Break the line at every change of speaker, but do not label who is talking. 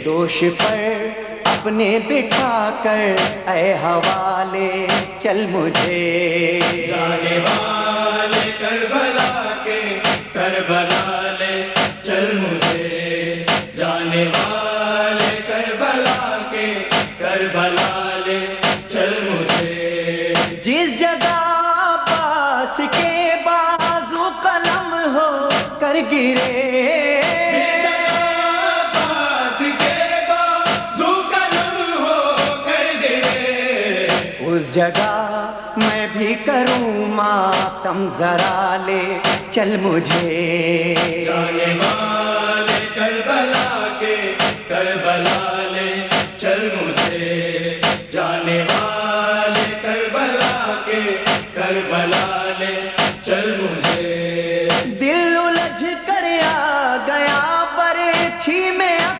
दोष पर अपने बिठा कर ऐ हवाले चल मुझे,
जाने वाले करबला के करबला ले चल मुझे, जाने वाले करबला के करबला ले चल मुझे।
जिस जगह पास के बाजू कलम हो कर गिरे, उस जगह मैं भी करूँ मातम, जरा ले चल मुझे,
जाने वाले करबला के